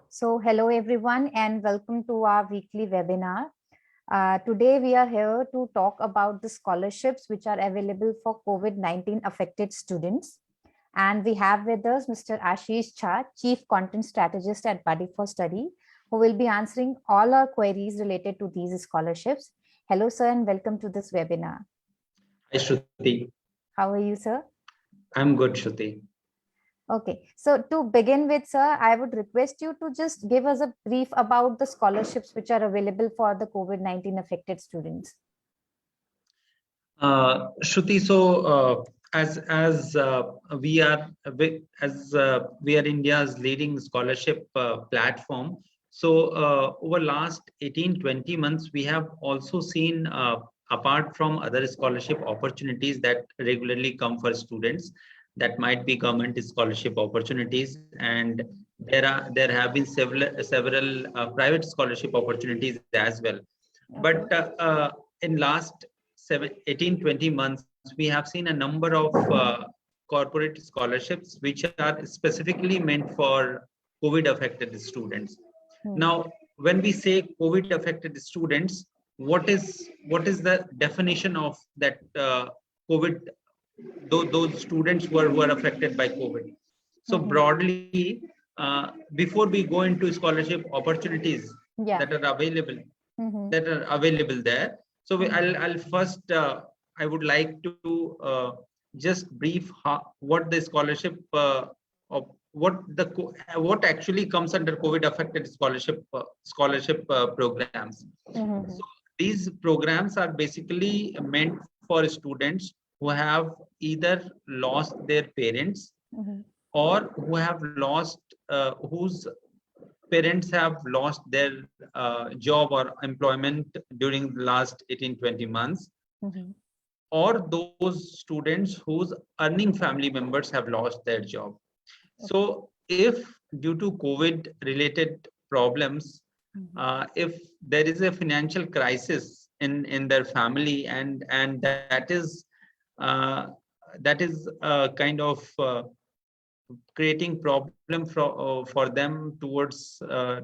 So hello everyone and welcome to our weekly webinar. Today we are here to talk about the scholarships which are available for COVID-19 affected students. And we have with us Mr. Ashish Jha, Chief Content Strategist at Buddy for Study, who will be answering all our queries related to these scholarships. Hello sir and welcome to this webinar. Hi Shruti. How are you sir? I'm good, Shruti. Okay, so to begin with, sir, I would request you to just give us a brief about the scholarships which are available for the COVID-19 affected students. Shruti, so as we are India's leading scholarship platform, so over last 18-20 months, we have also seen apart from other scholarship opportunities that regularly come for students, that might be government scholarship opportunities, and there have been several private scholarship opportunities as well. Okay. But in last 18-20 months, we have seen a number of corporate scholarships which are specifically meant for COVID affected students. Now, when we say COVID affected students, what is the definition of that COVID? Those students who are affected by COVID. So broadly, before we go into scholarship opportunities that are available there, so I'll first I would like to just brief what the scholarship of what actually comes under COVID affected scholarship programs. So these programs are basically meant for students who have either lost their parents or who have lost whose parents have lost their job or employment during the last 18-20 months, or those students whose earning family members have lost their job. So if due to COVID related problems, if there is a financial crisis in their family, and that is kind of creating problem for them towards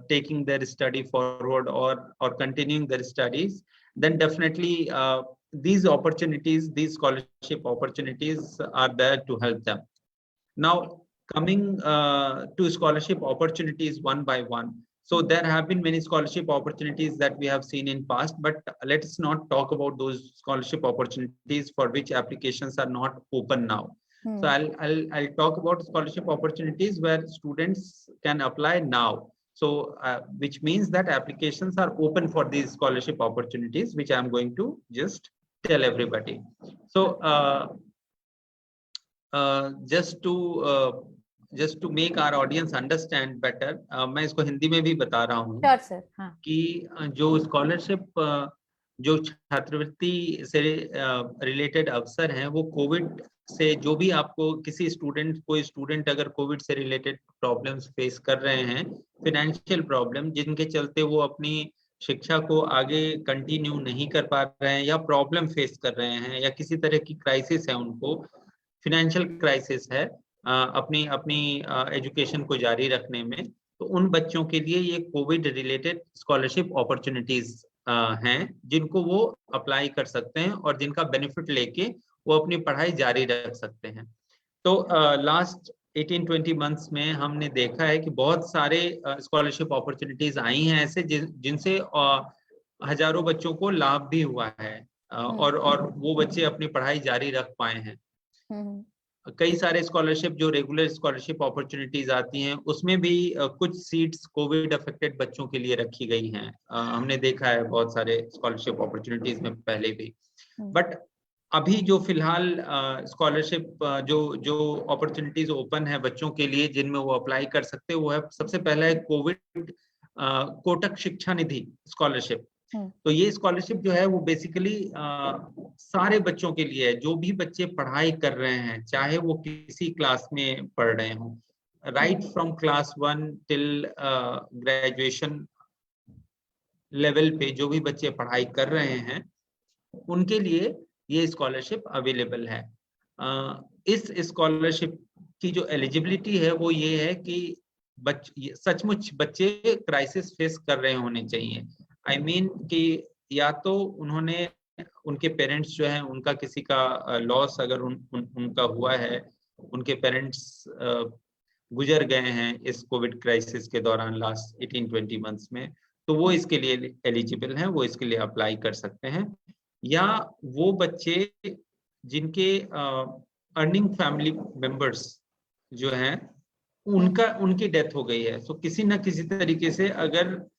taking their study forward or continuing their studies, then definitely these scholarship opportunities are there to help them. Now, coming to scholarship opportunities one by one. So there have been many scholarship opportunities that we have seen in past, but let's not talk about those scholarship opportunities for which applications are not open now. So I'll talk about scholarship opportunities where students can apply now. So which means that applications are open for these scholarship opportunities, which I'm going to just tell everybody. So just to make our audience understand better, मैं इसको हिंदी में भी बता रहा हूँ कि जो scholarship जो छात्रवृत्ति से रिलेटेड अवसर हैं, वो कोविड से जो भी आपको कोई स्टूडेंट अगर कोविड से रिलेटेड प्रॉब्लम्स फेस कर रहे हैं, फाइनेंशियल प्रॉब्लम जिनके चलते वो अपनी शिक्षा को आगे कंटिन्यू नहीं कर पा रहे हैं या प्रॉब्लम फेस कर रहे हैं या किसी तरह की क्राइसिस है, उनको फाइनेंशियल क्राइसिस है अपनी एजुकेशन को जारी रखने में, तो उन बच्चों के लिए ये कोविड रिलेटेड स्कॉलरशिप अपॉर्चुनिटीज हैं जिनको वो अप्लाई कर सकते हैं और जिनका बेनिफिट लेके वो अपनी पढ़ाई जारी रख सकते हैं। तो लास्ट 18-20 मंथ्स में हमने देखा है कि बहुत सारे स्कॉलरशिप अपॉर्चुनिटीज आई हैं ऐसे जिनसे हजारों बच्चों को लाभ भी हुआ है और वो बच्चे अपनी पढ़ाई जारी रख पाए हैं। कई सारे स्कॉलरशिप जो रेगुलर स्कॉलरशिप अपॉर्चुनिटीज आती हैं, उसमें भी कुछ सीट्स कोविड अफेक्टेड बच्चों के लिए रखी गई हैं। हमने देखा है बहुत सारे स्कॉलरशिप अपॉर्चुनिटीज में पहले भी, बट अभी जो फिलहाल स्कॉलरशिप जो अपॉर्चुनिटीज ओपन है बच्चों के लिए जिनमें वो अप्लाई कर सकते हैं, वो है सबसे पहला है कोविड कोटक शिक्षा निधि स्कॉलरशिप। तो ये स्कॉलरशिप जो है वो बेसिकली सारे बच्चों के लिए है, जो भी बच्चे पढ़ाई कर रहे हैं, चाहे वो किसी क्लास में पढ़ रहे हों, right from class 1 till graduation level पे जो भी बच्चे पढ़ाई कर रहे हैं, उनके लिए ये स्कॉलरशिप अवेलेबल है। इस स्कॉलरशिप की जो एलिजिबिलिटी है वो ये है कि सचमुच बच्चे क्राइसिस फेस कर रहे होने चाहिए। आई मीन कि या तो उन्होंने उनके पेरेंट्स जो है उनका किसी का लॉस अगर उनका हुआ है, उनके पेरेंट्स गुजर गए हैं इस कोविड क्राइसिस के दौरान लास्ट 18-20 मंथ्स में, तो वो इसके लिए एलिजिबल हैं, वो इसके लिए अप्लाई कर सकते हैं। या वो बच्चे जिनके अर्निंग फैमिली मेंबर्स जो हैं उनकी डेथ हो गई है, तो किसी ना किसी तरीके से अगर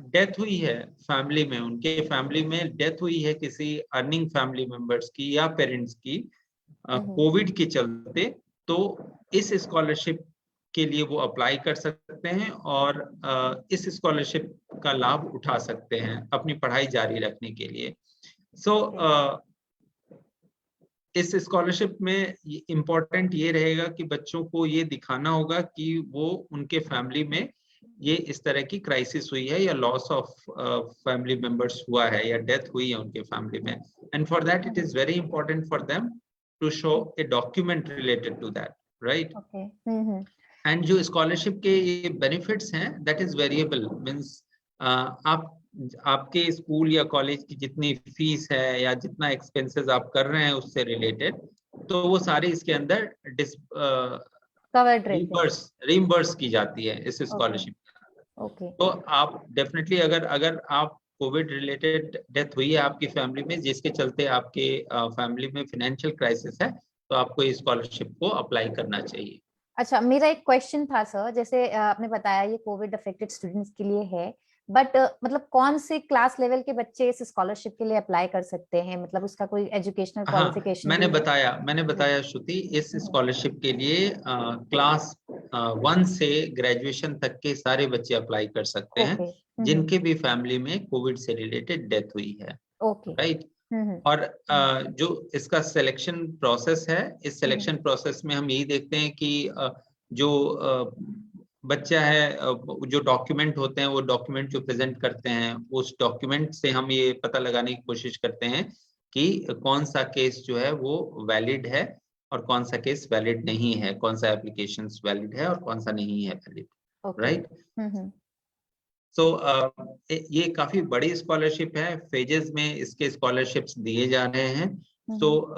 डेथ हुई है फैमिली में, उनके फैमिली में डेथ हुई है किसी अर्निंग फैमिली मेंबर्स की या पेरेंट्स की कोविड के चलते, तो इस स्कॉलरशिप के लिए वो अप्लाई कर सकते हैं और इस स्कॉलरशिप का लाभ उठा सकते हैं अपनी पढ़ाई जारी रखने के लिए। इस स्कॉलरशिप में इम्पोर्टेंट ये रहेगा कि बच्चों को ये दिखाना होगा कि वो उनके फैमिली में ये इस तरह की क्राइसिस हुई है या लॉस ऑफ फैमिली मेंबर्स हुआ है या डेथ हुई है उनके फैमिली में, and for that it is very important for them to show a document related to that, right? And जो स्कॉलरशिप के ये बेनिफिट्स हैं दैट इज वेरिएबल, मींस आपके स्कूल या कॉलेज की जितनी फीस है या जितना एक्सपेंसेस आप कर रहे हैं उससे रिलेटेड, तो वो सारी इसके अंदर रिम्बर्स की जाती है इस स्कॉलरशिप के। तो आप डेफिनेटली अगर आप कोविड रिलेटेड डेथ हुई है आपकी फैमिली में जिसके चलते आपके फैमिली में फाइनेंशियल क्राइसिस है, तो आपको इस स्कॉलरशिप को अप्लाई करना चाहिए। अच्छा, मेरा एक क्वेश्चन था सर, जैसे आपने बताया ये कोविड अफेक्टेड स्टूडेंट्स के लिए है, बट मतलब कौन से क्लास लेवल के बच्चे इस स्कॉलरशिप के लिए अप्लाई कर सकते हैं? मतलब उसका कोई एजुकेशनल क्वालिफिकेशन? मैंने बताया श्रुति, इस स्कॉलरशिप के लिए क्लास 1 से ग्रेजुएशन तक के सारे बच्चे अप्लाई कर सकते हैं जिनके भी फैमिली में कोविड से रिलेटेड डेथ हुई है, राइट? और जो इसका सिलेक्शन प्रोसेस है, इस सिलेक्शन प्रोसेस में हम यही देखते हैं कि जो बच्चा है, जो डॉक्यूमेंट होते हैं वो डॉक्यूमेंट जो प्रेजेंट करते हैं उस डॉक्यूमेंट से हम ये पता लगाने की कोशिश करते हैं कि कौन सा केस जो है वो वैलिड है और कौन सा केस वैलिड नहीं है, कौन सा एप्लीकेशन वैलिड है और कौन सा नहीं है वैलिड, राइट? सो ये काफी बड़ी स्कॉलरशिप है, फेजेस में इसके स्कॉलरशिप्स दिए जा रहे हैं। जो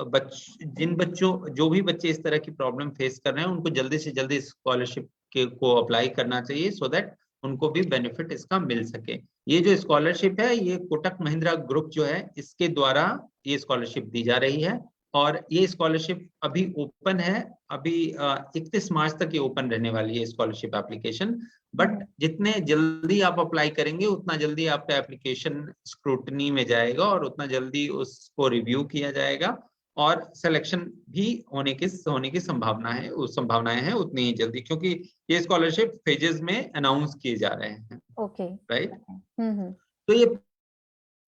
भी बच्चे इस तरह की प्रॉब्लम फेस कर रहे हैं उनको जल्दी से जल्दी स्कॉलरशिप को अप्लाई करना चाहिए सो दैट उनको भी बेनिफिट इसका मिल सके। ये जो स्कॉलरशिप है ये कोटक महिंद्रा ग्रुप जो है इसके द्वारा ये स्कॉलरशिप दी जा रही है और ये स्कॉलरशिप अभी ओपन है, अभी 31 मार्च तक ये ओपन रहने वाली है स्कॉलरशिप एप्लीकेशन। बट जितने जल्दी आप अप्लाई करेंगे उतना जल्दी आपका एप्लीकेशन स्क्रूटनी में जाएगा और उतना जल्दी उसको रिव्यू किया जाएगा और सिलेक्शन भी होने की संभावनाएं हैं उतनी ही जल्दी, क्योंकि ये स्कॉलरशिप फेजेस में अनाउंस किए जा रहे हैं, राइट? तो ये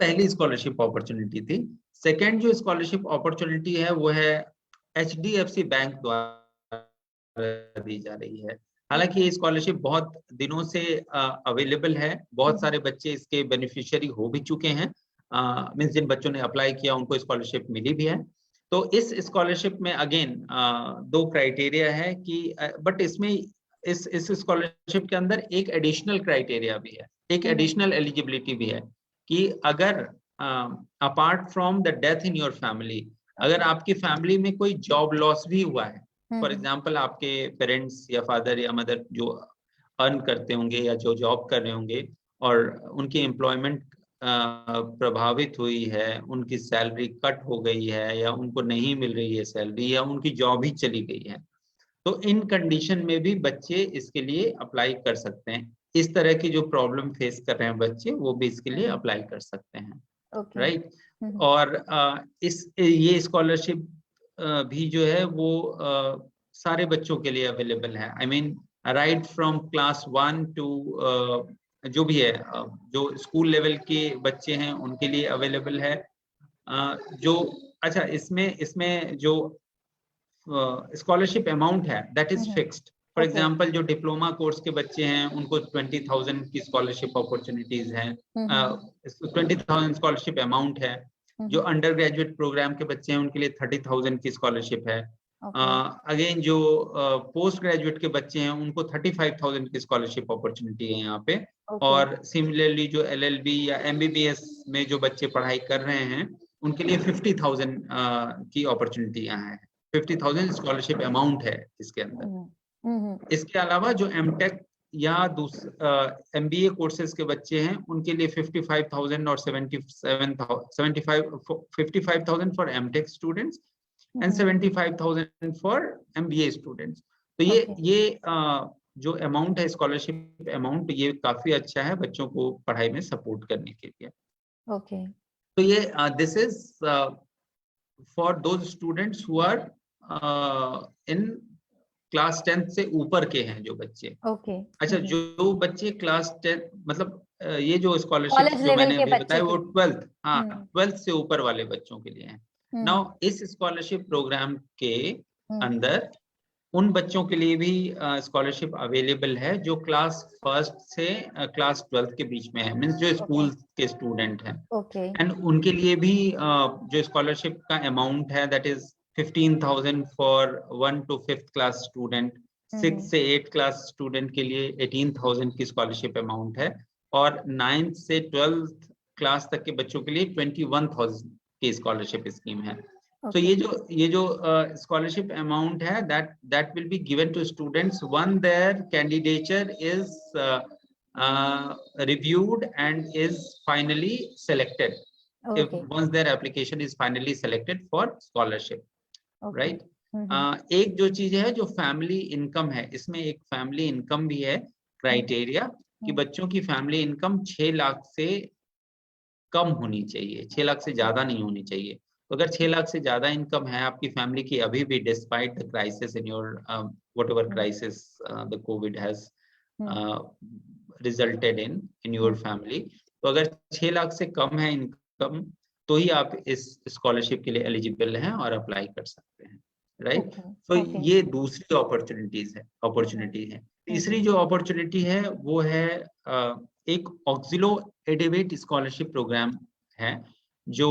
पहली स्कॉलरशिप अपॉर्चुनिटी थी। सेकेंड जो स्कॉलरशिप अपॉर्चुनिटी है वो है HDFC बैंक द्वारा दी जा रही है। हालांकि ये स्कॉलरशिप बहुत दिनों से अवेलेबल है, बहुत सारे बच्चे इसके बेनिफिशियरी हो भी चुके हैं, मींस जिन बच्चों ने अप्लाई किया उनको स्कॉलरशिप मिली भी है। तो इस स्कॉलरशिप में अगेन 2 क्राइटेरिया है कि बट इसमें इस स्कॉलरशिप के अंदर एक एडिशनल क्राइटेरिया भी है, एक एडिशनल एलिजिबिलिटी भी है कि अगर apart from the death in your family, अगर आपकी फैमिली में कोई जॉब लॉस भी हुआ है, फॉर एग्जाम्पल आपके पेरेंट्स या फादर या मदर जो अर्न करते होंगे या जो जॉब कर रहे होंगे और उनकी एम्प्लॉयमेंट प्रभावित हुई है, उनकी सैलरी कट हो गई है या उनको नहीं मिल रही है सैलरी या उनकी जॉब ही चली गई है, तो इन कंडीशन में भी बच्चे इसके लिए अप्लाई कर सकते हैं। इस तरह की जो प्रॉब्लम फेस कर रहे हैं बच्चे वो भी इसके लिए अप्लाई कर सकते हैं, राइट? और ये स्कॉलरशिप भी जो है वो सारे बच्चों के लिए अवेलेबल है। I mean right from class 1 to जो भी है, जो स्कूल लेवल के बच्चे हैं उनके लिए अवेलेबल है। जो अच्छा इसमें जो स्कॉलरशिप अमाउंट है that is fixed. For example जो डिप्लोमा कोर्स के बच्चे हैं उनको 20,000 की स्कॉलरशिप अपॉर्चुनिटीज हैं, 20,000 स्कॉलरशिप अमाउंट है। जो अंडर ग्रेजुएट प्रोग्राम के बच्चे हैं उनके लिए 30,000 की स्कॉलरशिप है। अगेन जो पोस्ट ग्रेजुएट के बच्चे हैं उनको 35,000 की स्कॉलरशिप अपॉर्चुनिटी है यहाँ पे। और सिमिलरली जो LLB या MBBS में जो बच्चे पढ़ाई कर रहे हैं उनके लिए 50,000 की अपॉर्चुनिटी यहाँ है। 50,000 स्कॉलरशिप अमाउंट है इसके अंदर। इसके अलावा जो MTech या MBA कोर्सेज के बच्चे हैं उनके लिए 55,000 और 55,000 for MTech students and 75,000 for MBA students. तो ये जो अमाउंट है स्कॉलरशिप अमाउंट, ये काफी अच्छा है बच्चों को पढ़ाई में सपोर्ट करने के लिए। ओके, तो ये this is for those students who are in class 10 से ऊपर के हैं जो बच्चे। अच्छा, जो बच्चे क्लास 10 मतलब ये जो स्कॉलरशिप जो मैंने अभी बताया वो 12th से ऊपर वाले बच्चों के लिए है। नाउ इस स्कॉलरशिप प्रोग्राम के अंदर उन बच्चों के लिए भी स्कॉलरशिप अवेलेबल है जो क्लास 1 से क्लास 12 के बीच में है, मींस जो स्कूल के स्टूडेंट हैं। एंड उनके लिए भी जो स्कॉलरशिप का अमाउंट है that is 15,000 for 1 to 5th class student, 6 से 8 क्लास स्टूडेंट के लिए 18,000 की स्कॉलरशिप अमाउंट है, और 9th से 12th क्लास तक के बच्चों के लिए 21,000 की स्कॉलरशिप स्कीम है। तो ये जो स्कॉलरशिप अमाउंट है that will be given to students when their candidature is reviewed and is finally selected. If once their application is finally selected for scholarship. Right. एक जो चीज है जो फैमिली इनकम है, इसमें एक फैमिली इनकम भी है क्राइटेरिया कि बच्चों की फैमिली इनकम 6 लाख से कम होनी चाहिए, 6 लाख से ज्यादा नहीं होनी चाहिए। तो अगर 6 लाख से ज्यादा इनकम है आपकी फैमिली की अभी भी, despite the crisis in your whatever crisis the Covid has resulted in your family, तो अगर 6 लाख से कम है इनकम तो ही आप इस स्कॉलरशिप के लिए एलिजिबल हैं और अप्लाई कर सकते हैं, राइट। तो ये दूसरी अपॉर्चुनिटी है। तीसरी जो अपॉर्चुनिटी है वो है एक ऑक्सिलो एडेवेट स्कॉलरशिप प्रोग्राम है जो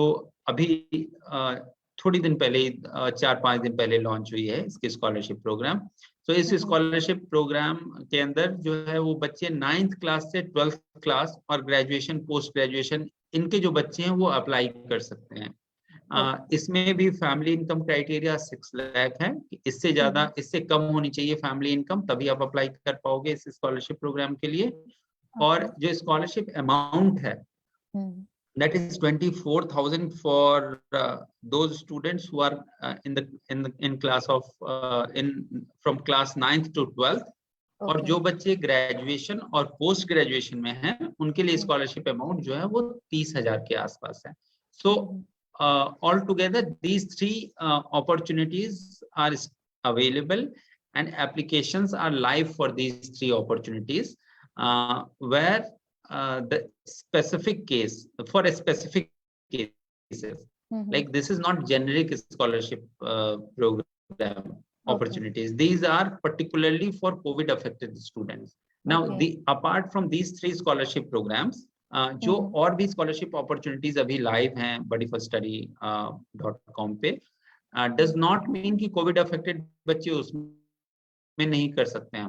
अभी थोड़ी दिन पहले 4-5 दिन पहले लॉन्च हुई है इसकी स्कॉलरशिप प्रोग्राम। तो इस स्कॉलरशिप प्रोग्राम के अंदर जो है वो बच्चे 9th क्लास से 12th क्लास और ग्रेजुएशन पोस्ट ग्रेजुएशन इनके जो बच्चे हैं वो अप्लाई कर सकते हैं। इसमें भी फैमिली इनकम क्राइटेरिया 6 लाख है, इससे ज्यादा इससे कम होनी चाहिए फैमिली इनकम, तभी आप अप्लाई कर पाओगे इस स्कॉलरशिप प्रोग्राम के लिए। और जो स्कॉलरशिप अमाउंट है that is 24,000 for those students who are in class of from class 9th to 12th. और जो बच्चे ग्रेजुएशन और पोस्ट ग्रेजुएशन में हैं उनके लिए स्कॉलरशिप अमाउंट जो है वो 30,000 के आसपास है। So all together these 3 opportunities are available and applications are live for these 3 opportunities where the specific case for a specific cases like this is not generic scholarship program opportunities. These are particularly for COVID affected students. Now apart from these 3 scholarship programs जो और भी scholarship opportunities अभी live हैं buddyforstudy.com पे, does not mean कि COVID affected बच्चे उसमें नहीं कर सकते हैं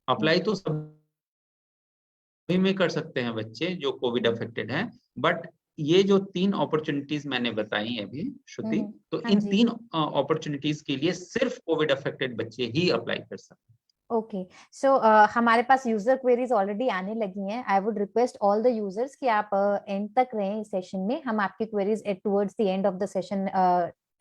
अप्लाई तो सभी में कर सकते हैं बच्चे जो कोविड अफेक्टेड हैं। बट ये जो 3 अपॉर्चुनिटीज मैंने बताई अभी श्रुति, तो इन 3 अपॉर्चुनिटीज के लिए सिर्फ कोविड अफेक्टेड बच्चे ही अप्लाई कर सकते हैं। ओके, सो हमारे पास यूजर क्वेरीज ऑलरेडी आने लगी हैं। I would request all the users कि आप एंड तक रहें इस सेशन में, हम आपकी queries towards the end of the session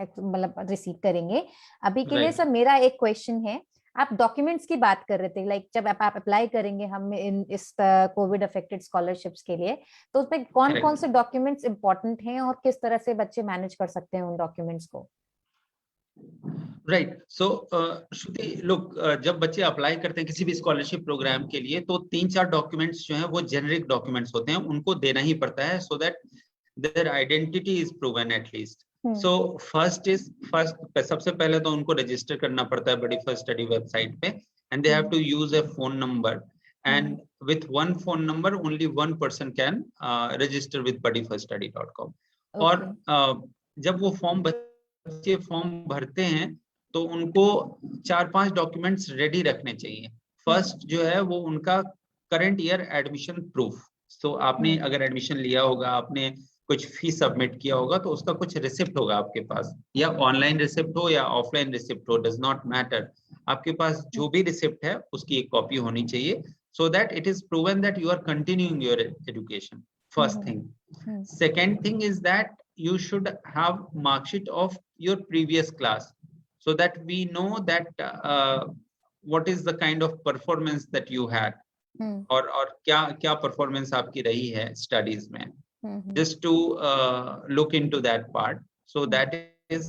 मतलब रिसीव करेंगे। अभी के लिए सर मेरा एक क्वेश्चन है, आप डॉक्यूमेंट्स की बात कर रहे थे, लाइक जब आप अप्लाई करेंगे हम इस कोविड अफेक्टेड स्कॉलरशिप्स के लिए, तो उसमें कौन कौन से डॉक्यूमेंट्स इंपॉर्टेंट हैं और किस तरह से बच्चे मैनेज कर सकते हैं उन डॉक्यूमेंट्स को? राइट, सो श्रुति लुक, जब बच्चे अप्लाई करते हैं किसी भी स्कॉलरशिप प्रोग्राम के लिए तो 3-4 डॉक्यूमेंट्स जो हैं वो जेनरिक डॉक्यूमेंट्स होते हैं, उनको देना ही पड़ता है so that their identity is proven at least. So first सबसे पहले तो उनको रजिस्टर करना पड़ता है बडी फर्स्ट स्टडी वेबसाइट पे, and they have to use a phone number, and with one phone number only one person can register with buddyforstudy.com। और जब वो बच्चे फॉर्म भरते हैं तो उनको 4-5 डॉक्यूमेंट्स रेडी रखने चाहिए। फर्स्ट जो है वो उनका करंट ईयर एडमिशन प्रूफ। तो आपने अगर एडमिशन लिया होगा, आपने कुछ फीस सबमिट किया होगा, तो उसका कुछ रिसिप्ट होगा आपके पास, या ऑनलाइन रिसिप्ट हो या ऑफलाइन रिसिप्ट हो, डज नॉट मैटर। आपके पास जो भी रिसिप्ट है उसकी एक कॉपी होनी चाहिए, so that it is proven that you are continuing your education. First thing. Second thing is that you should have mark sheet of your previous class, so that we know that what is the kind of performance that you had, और क्या performance आपकी रही है studies में, just to look into that part. So that is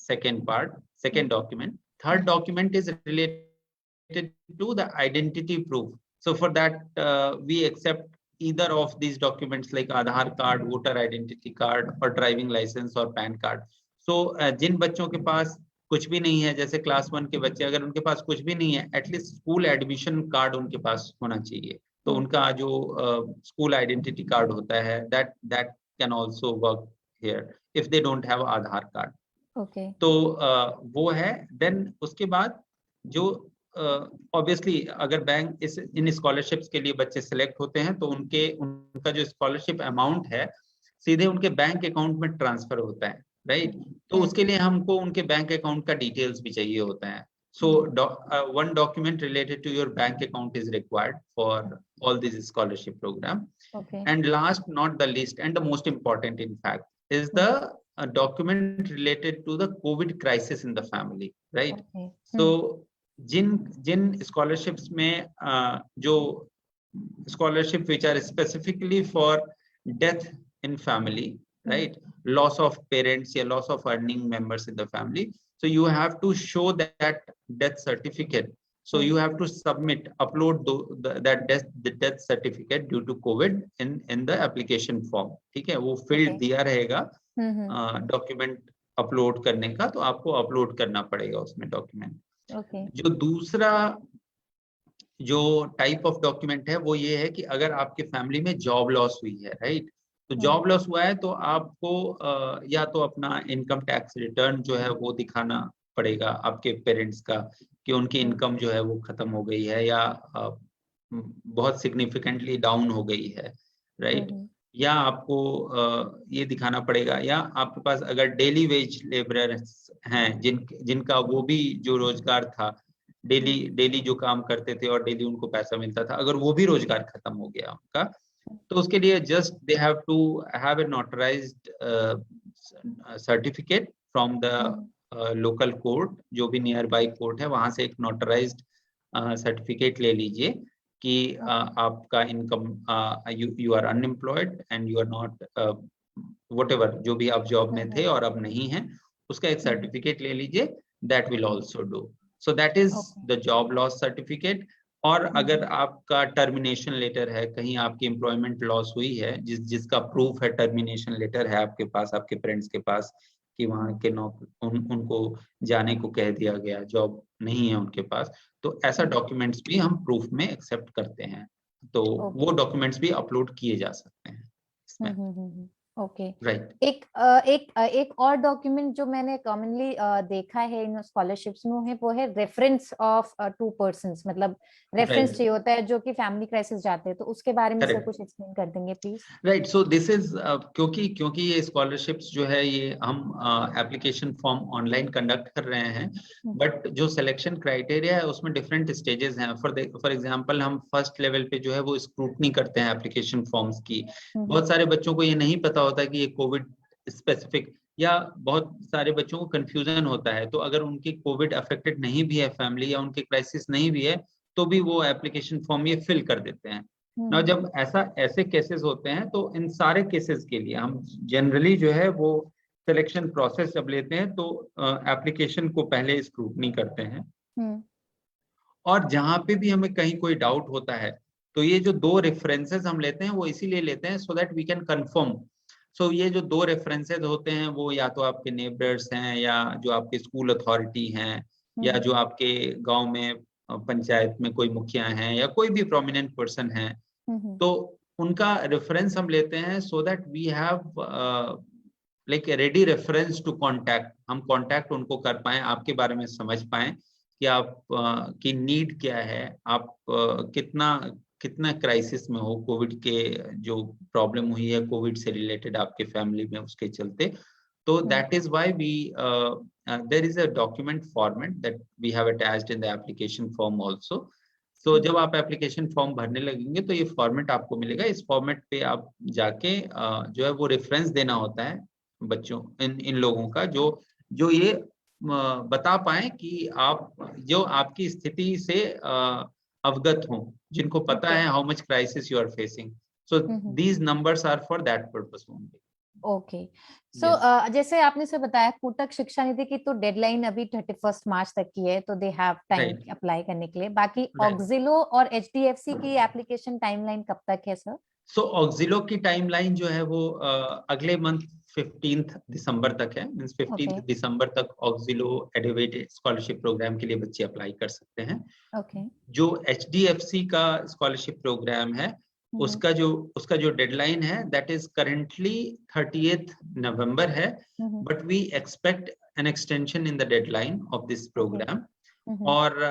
second part, second document. Third document is related to the identity proof. So for that we accept either of these documents like Aadhaar card, voter identity card, or driving license or PAN card. So जिन बच्चों के पास कुछ भी नहीं है, जैसे class 1 के बच्चे, अगर उनके पास कुछ भी नहीं है, एटलीस्ट स्कूल एडमिशन कार्ड उनके पास होना चाहिए। तो उनका जो स्कूल आइडेंटिटी कार्ड होता है, that can also work here if they don't have Aadhaar card. Okay. तो वो है। देन उसके बाद जो ऑब्वियसली अगर बैंक इन स्कॉलरशिप्स के लिए बच्चे सिलेक्ट होते हैं, तो उनका जो स्कॉलरशिप अमाउंट है सीधे उनके बैंक अकाउंट में ट्रांसफर होता है, राइट। तो उसके लिए हमको उनके बैंक अकाउंट का डिटेल्स भी चाहिए होता है। So one document related to your bank account is required for all these scholarship program. Okay. And last not the least and the most important in fact is the document related to the COVID crisis in the family, right? Okay. So Jin scholarships में जो scholarship which are specifically for death in family, right? Loss of parents या loss of earning members in the family. So you have to show that death certificate. So you have to submit, upload that death certificate due to COVID in the application form. ठीक है, वो field दिया रहेगा document upload करने का, तो आपको upload करना पड़ेगा उसमें document. Okay. जो दूसरा जो टाइप ऑफ डॉक्यूमेंट है वो ये है कि अगर आपके फैमिली में जॉब लॉस हुई है, राइट, तो जॉब लॉस हुआ है तो आपको या तो अपना इनकम टैक्स रिटर्न जो है वो दिखाना पड़ेगा आपके पेरेंट्स का कि उनकी इनकम जो है वो खत्म हो गई है या बहुत सिग्निफिकेंटली डाउन हो गई है, राइट। या आपको ये दिखाना पड़ेगा, या आपके पास अगर डेली वेज लेबरर्स हैं जिनका वो भी जो रोजगार था, डेली जो काम करते थे और डेली उनको पैसा मिलता था, अगर वो भी रोजगार खत्म हो गया उनका, तो उसके लिए just they have to have a notarized certificate from the local court, जो भी नियर बाई कोर्ट है वहां से एक नोटराइज्ड सर्टिफिकेट ले लीजिए कि आपका income, you are unemployed and you are not whatever, जो भी आप जॉब में थे और अब नहीं है, उसका एक सर्टिफिकेट ले लीजिए। That will also do. So that is the job loss certificate. और अगर आपका टर्मिनेशन लेटर है, कहीं आपकी एम्प्लॉयमेंट लॉस हुई है, जिसका प्रूफ है, टर्मिनेशन लेटर है आपके पास, आपके पेरेंट्स के पास, कि वहाँ के उनको जाने को कह दिया गया, जॉब नहीं है उनके पास, तो ऐसा डॉक्यूमेंट्स भी हम प्रूफ में एक्सेप्ट करते हैं, तो वो डॉक्यूमेंट्स भी अपलोड किए जा सकते हैं इसमें। Okay, right. एक और डॉक्यूमेंट जो मैंने कॉमनली देखा है इन स्कॉलरशिप्स में वो है रेफरेंस ऑफ 2 पर्सन्स, मतलब रेफरेंस चाहिए होता है जो कि फैमिली क्राइसिस जाते हैं, तो उसके बारे में सर कुछ एक्सप्लेन कर देंगे please. Right, so this is क्योंकि ये स्कॉलरशिप्स जो है ये हम एप्लीकेशन फॉर्म ऑनलाइन कंडक्ट कर रहे हैं, बट जो सिलेक्शन क्राइटेरिया है उसमें डिफरेंट स्टेजेस हैं। फॉर एग्जांपल हम फर्स्ट लेवल पे जो है वो स्क्रूटनी करते हैं एप्लीकेशन फॉर्म्स की। बहुत सारे बच्चों को ये नहीं पता होता कि ये कोविड स्पेसिफिक, या बहुत सारे बच्चों को कंफ्यूजन होता है, तो अगर उनकी कोविड अफेक्टेड नहीं भी है फैमिली या उनके क्राइसिस नहीं भी है, तो भी वो एप्लीकेशन फॉर्म ये फिल कर देते हैं ना। जब ऐसे केसेस होते हैं तो इन सारे केसेस के लिए हम जनरली जो है वो सिलेक्शन प्रोसेस जब लेते हैं तो एप्लीकेशन को पहले स्क्रूटनी करते हैं, और जहां पे भी हमें कहीं कोई डाउट होता है तो ये जो 2 रेफरेंसेस हम लेते हैं वो इसीलिए लेते हैं so that we can confirm. So ये जो 2 रेफरेंसेस होते हैं वो या तो आपके नेबर्स हैं, या जो आपके स्कूल अथॉरिटी हैं, या जो आपके गांव में पंचायत में कोई मुखिया हैं, या कोई भी प्रोमिनेंट पर्सन है, तो उनका रेफरेंस हम लेते हैं so that we have like ready reference to contact, हम कांटेक्ट उनको कर पाएं, आपके बारे में समझ पाएं कि आप की नीड क्या है, आप कितना क्राइसिस में हो, कोविड के जो प्रॉब्लम हुई है कोविड से रिलेटेड आपके फैमिली में उसके चलते। तो that is why we there is a document format that we have attached in the application form also. So जब आप एप्लीकेशन फॉर्म भरने लगेंगे तो ये फॉर्मेट आपको मिलेगा, इस फॉर्मेट पे आप जाके जो है वो रेफरेंस देना होता है बच्चों, इन लोगों का जो ये बता पाए कि आप जो आपकी स्थिति से अवगत हों, जिनको पता है how much crisis you are facing. So these numbers are for that purpose only. Okay, so जैसे आपने से बताया कोटक शिक्षा निधि की तो डेडलाइन अभी 31 मार्च तक की है, तो दे हैव टाइम अप्लाई करने के लिए। बाकी ऑक्सिलो और एचडीएफसी की एप्लीकेशन टाइमलाइन कब तक है सर? सो ऑक्सिलो की टाइमलाइन जो है वो अगले मंथ 15 दिसंबर तक है, मींस 15 दिसंबर तक ऑक्सिलो एलिवेटेड स्कॉलरशिप प्रोग्राम के लिए बच्चे अप्लाई कर सकते हैं। जो एचडीएफसी का स्कॉलरशिप प्रोग्राम है उसका जो डेडलाइन है दैट इज करेंटली 30th नवंबर है, but we expect an extension in the deadline of this program. और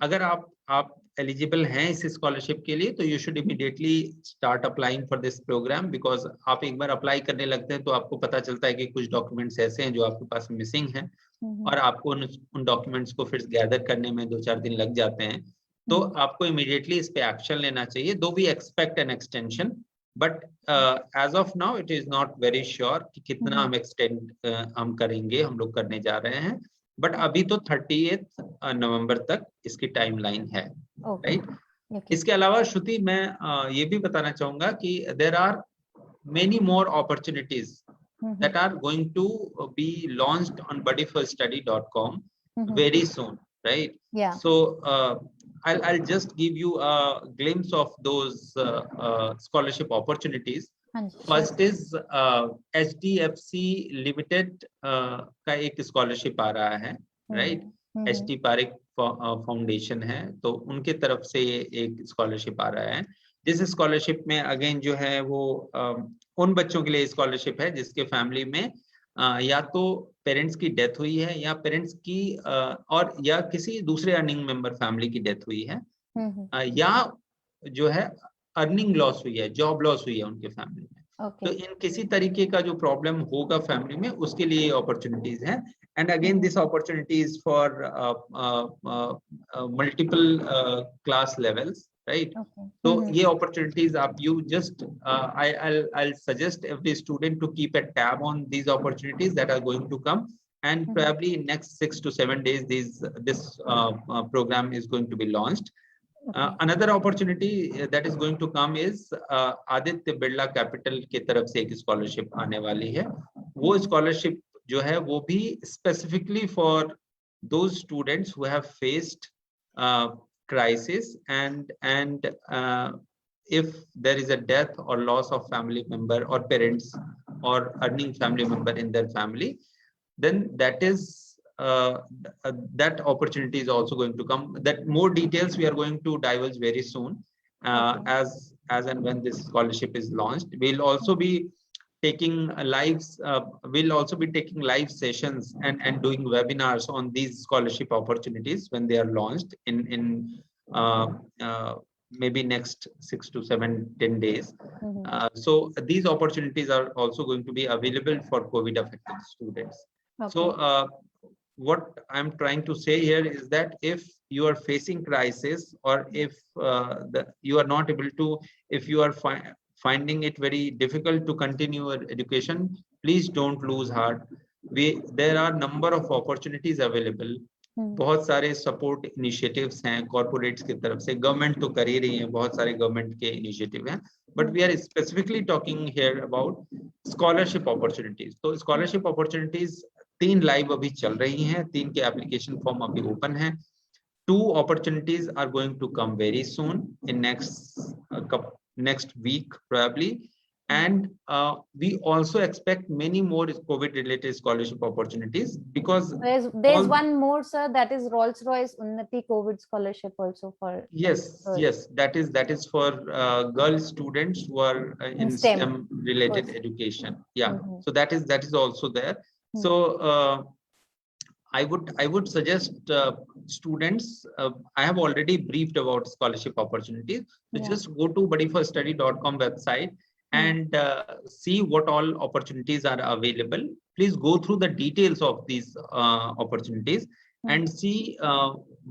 अगर आप एलिजिबल हैं इस स्कॉलरशिप के लिए तो you should immediately start applying for this program, because आप एक बार अप्लाई करने लगते हैं तो आपको पता चलता है कि कुछ डॉक्यूमेंट्स ऐसे हैं जो आपके पास मिसिंग हैं, और आपको उन डॉक्यूमेंट्स को फिर गैदर करने में 2-4 दिन लग जाते हैं। तो आपको इमीडिएटली इस पे एक्शन लेना चाहिए, though we expect an extension, but as of now it is not very sure कि कितना हम एक्सटेंड हम करेंगे, हम लोग करने जा रहे हैं, बट अभी तो 30th नवंबर तक इसकी टाइमलाइन है, राइट। इसके अलावा श्रुति मैं ये भी बताना चाहूंगा कि there are many more opportunities that are going to be launched on buddyforstudy.com very soon, right? Yeah. So I'll just give you a glimpse of those scholarship opportunities. First is HDFC Limited का एक scholarship आ रहा है, right? HT Pareek foundation है, तो उनके तरफ से एक स्कॉलरशिप आ रहा है, जिस स्कॉलरशिप में अगेन जो है वो उन बच्चों के लिए स्कॉलरशिप है जिसके फैमिली में या तो पेरेंट्स की डेथ हुई है या पेरेंट्स की और या किसी दूसरे अर्निंग मेंबर फैमिली की डेथ हुई है, या जो है अर्निंग लॉस हुई है, जॉब लॉस हुई है उनके फैमिली में। तो इन किसी तरीके का जो प्रॉब्लम होगा फैमिली में उसके लिए अपॉर्चुनिटीज हैं। And again this opportunities for multiple class levels, right? So ये opportunities you just I'll suggest every student to keep a tab on these opportunities that are going to come, and probably in next 6 to 7 days this program is going to be launched. Another opportunity that is going to come is Aditya Birla Capital के तरफ से एक scholarship आने वाली है। वो scholarship जो है वो भी specifically for those students who have faced crisis and if there is a death or loss of family member or parents or earning family member in their family, then that is that opportunity is also going to come. That more details we are going to divulge very soon as and when this scholarship is launched. We'll also be taking live sessions and doing webinars on these scholarship opportunities when they are launched in maybe next 6 to 10 days. So these opportunities are also going to be available for COVID affected students. So what I'm trying to say here is that if you are facing crisis, or if you are not able to, if you are finding it very difficult to continue your education, please don't lose heart. There are number of opportunities available. बहुत सारे support initiatives हैं corporates की तरफ से, government तो कर ही रही है, बहुत सारे गवर्नमेंट के इनिशिएटिव हैं, but we are specifically talking here about scholarship opportunities. तो स्कॉलरशिप अपॉर्चुनिटीज 3 लाइव अभी चल रही हैं, 3 के एप्लीकेशन फॉर्म अभी ओपन है। 2 opportunities are going to come very soon in next week probably, And we also expect many more COVID related scholarship opportunities, because there's one more, sir, that is Rolls-Royce Unnati COVID scholarship also for yes that is for girl students who are in STEM related education. So that is also there. So I would suggest students, I have already briefed about scholarship opportunities, so just go to buddyforstudy.com website and see what all opportunities are available. Please go through the details of these opportunities and see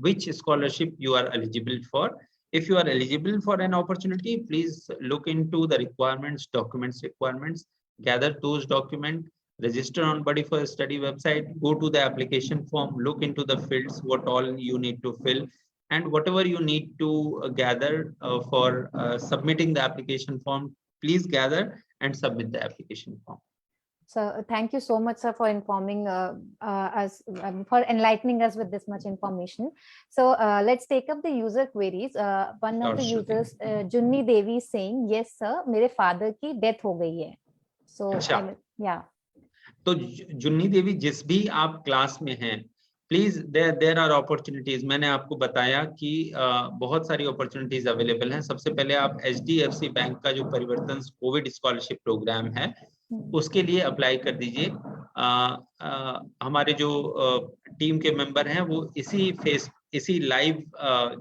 which scholarship you are eligible for. If you are eligible for an opportunity, please look into the documents requirements, gather those documents, register on Buddy for Study website, go to the application form, look into the fields, what all you need to fill, and whatever you need to gather for submitting the application form, please gather and submit the application form. So thank you so much, sir, for informing us, for enlightening us with this much information. So let's take up the user queries. One of the users, Junni Devi, is saying, yes sir, मेरे father की death हो गई है. So yeah. तो जुन्नी देवी, जिस भी आप क्लास में हैं, प्लीज देयर आर अपॉर्चुनिटीज. मैंने आपको बताया कि बहुत सारी अपॉर्चुनिटीज अवेलेबल हैं. सबसे पहले आप HDFC बैंक का जो परिवर्तन कोविड स्कॉलरशिप प्रोग्राम है, उसके लिए अप्लाई कर दीजिए. हमारे जो टीम के मेंबर हैं वो इसी लाइव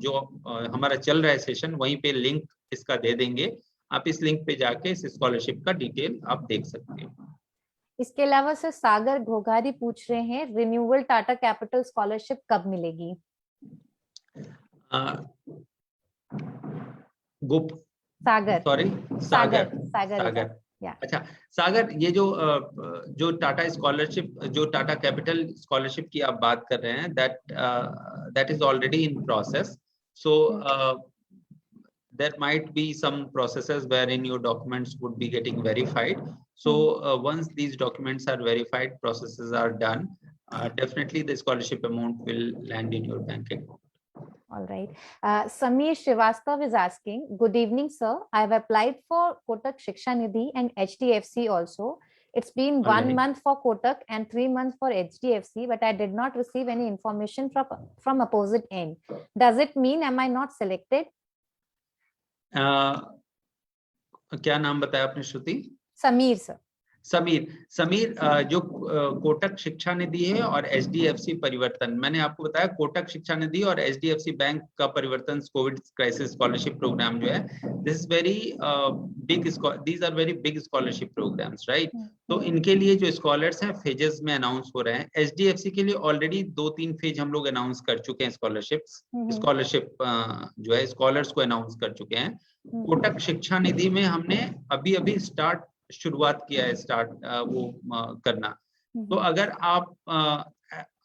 जो हमारा चल रहा है सेशन, वहीं पे लिंक इसका दे देंगे. आप इस लिंक पे जाके इस स्कॉलरशिप का डिटेल आप देख सकते हैं. इसके अलावा सर सागर घोघारी पूछ रहे हैं, रिन्यूएबल टाटा कैपिटल स्कॉलरशिप कब मिलेगी? सागर. अच्छा, सागर, ये जो टाटा स्कॉलरशिप, जो टाटा कैपिटल स्कॉलरशिप की आप बात कर रहे हैं, that is already in process. So there might be some processes wherein your documents would be getting verified. So once these documents are verified, processes are done, definitely the scholarship amount will land in your bank account. All right. Sameer Srivastav is asking, good evening sir, I have applied for Kotak Shiksha Nidhi and HDFC also. It's been 1 month for Kotak and 3 months for HDFC, but I did not receive any information from opposite end. Does it mean am I not selected? क्या नाम बताया आपने श्रुति? Sameer sir. Sameer, जो कोटक शिक्षा निधि है और HDFC परिवर्तन, मैंने आपको बताया कोटक शिक्षा निधि और HDFC बैंक का परिवर्तन कोविड क्राइसिस स्कॉलरशिप प्रोग्राम जो है, this are very big scholarship programs, right? तो इनके लिए जो स्कॉलर्स हैं फेजेस में अनाउंस हो रहे हैं. HDFC के लिए ऑलरेडी 2-3 फेज हम लोग अनाउंस कर चुके हैं. स्कॉलरशिप जो है स्कॉलर्स को अनाउंस कर चुके हैं. कोटक शिक्षा निधि में हमने अभी शुरुआत किया है वो करना. तो अगर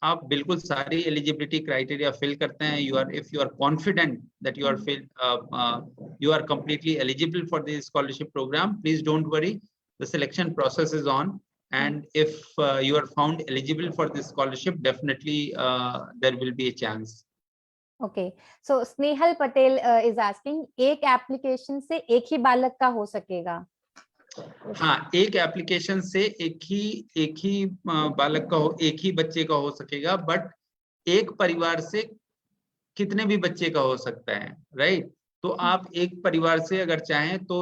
आप बिल्कुल सारी एलिजिबिलिटी क्राइटेरिया फिल करते हैं, if you are confident that you are completely eligible for the scholarship program, please don't worry, the selection process is on, and if you are found eligible for this scholarship, definitely there will be a chance. Okay, so Snehal Patel is asking, एक application से एक ही बालक का हो सकेगा? हाँ, एक application से एक ही बालक का एक ही बच्चे का हो सकेगा, बट एक परिवार से कितने भी बच्चे का हो सकता है, राइट? तो आप एक परिवार से अगर चाहें तो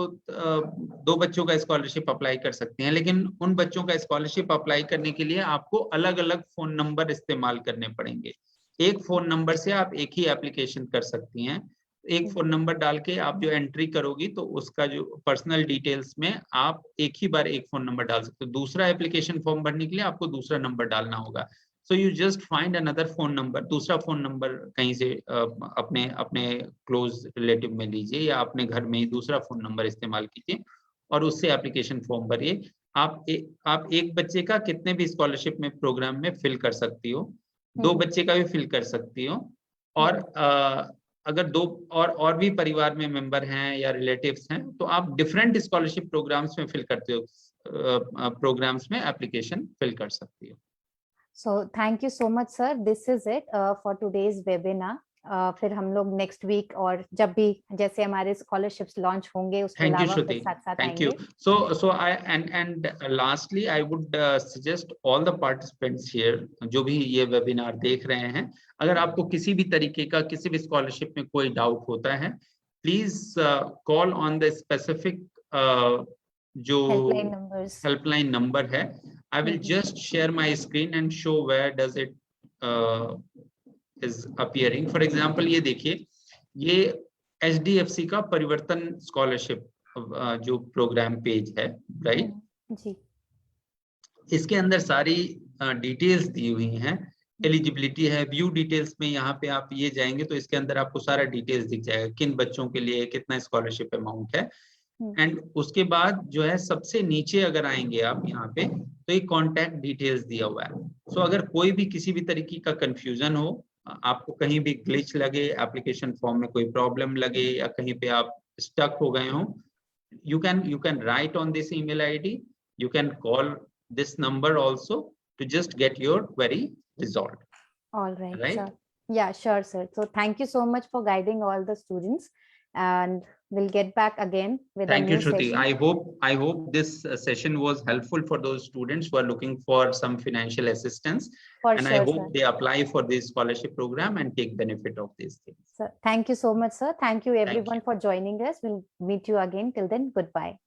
2 बच्चों का स्कॉलरशिप अप्लाई कर सकते हैं, लेकिन उन बच्चों का स्कॉलरशिप अप्लाई करने के लिए आपको अलग-अलग फोन नंबर इस्तेमाल करने पड़ेंगे. एक फोन नंबर से आप एक ही एप्लीकेशन कर सकती हैं. एक फोन नंबर डाल के आप जो एंट्री करोगी तो उसका जो पर्सनल डिटेल्स में आप एक ही बार एक फोन नंबर डाल सकते हो. दूसरा एप्लीकेशन फॉर्म भरने के लिए आपको दूसरा नंबर डालना होगा. So you just find another phone number, दूसरा फोन नंबर कहीं से अपने क्लोज रिलेटिव में लीजिए या अपने घर में ही दूसरा फोन नंबर इस्तेमाल कीजिए और उससे एप्लीकेशन फॉर्म भरिए. आप एक बच्चे का कितने भी स्कॉलरशिप में प्रोग्राम में फिल कर सकती हो, 2 बच्चे का भी फिल कर सकती हो, और अगर 2 और भी परिवार में मेंबर हैं या रिलेटिव्स हैं तो आप डिफरेंट स्कॉलरशिप प्रोग्राम्स में फिल करते हो, प्रोग्राम्स में एप्लीकेशन फिल कर सकती हो. So thank you so much sir, this is it for today's webinar. फिर हम लोग नेक्स्ट वीक और जब भी जैसे हमारे स्कॉलरशिप्स लॉन्च होंगे उसके अलावा फिर साथ-साथ आएंगे। So I and lastly I would suggest all the participants here जो भी ये वेबिनार देख रहे हैं, अगर आपको किसी भी तरीके का किसी भी स्कॉलरशिप में कोई डाउट होता है, please call on the specific जो हेल्पलाइन नंबर है. I will just share my screen and show where does it is appearing. For example, ये देखिए, ये HDFC का परिवर्तन स्कॉलरशिप जो प्रोग्राम पेज है, राइट जी. इसके अंदर सारी डिटेल्स दी हुई हैं, एलिजिबिलिटी है, व्यू डिटेल्स में यहाँ पे आप ये जाएंगे तो इसके अंदर आपको सारा डिटेल्स दिख जाएगा, किन बच्चों के लिए कितना स्कॉलरशिप अमाउंट है. एंड उसके बाद जो है सबसे नीचे अगर आएंगे आप यहाँ पे तो एक कॉन्टैक्ट डिटेल्स दिया हुआ है. सो अगर कोई भी किसी भी तरीके का कंफ्यूजन हो, आपको कहीं भी ग्लिच लगे, एप्लीकेशन फॉर्म में कोई प्रॉब्लम लगे या कहीं पे आप स्टक हो गए हो, you can write on this email ID, you can call this number also to just get your query resolved. All right, sir. Yeah, sure, sir. So thank you so much for guiding all the students, and we'll get back again with a new Shruti. session. I hope this session was helpful for those students who are looking for some financial assistance. And I hope they apply for this scholarship program and take benefit of these things. Sir, thank you so much, sir. Thank you everyone for joining us. We'll meet you again. Till then, goodbye.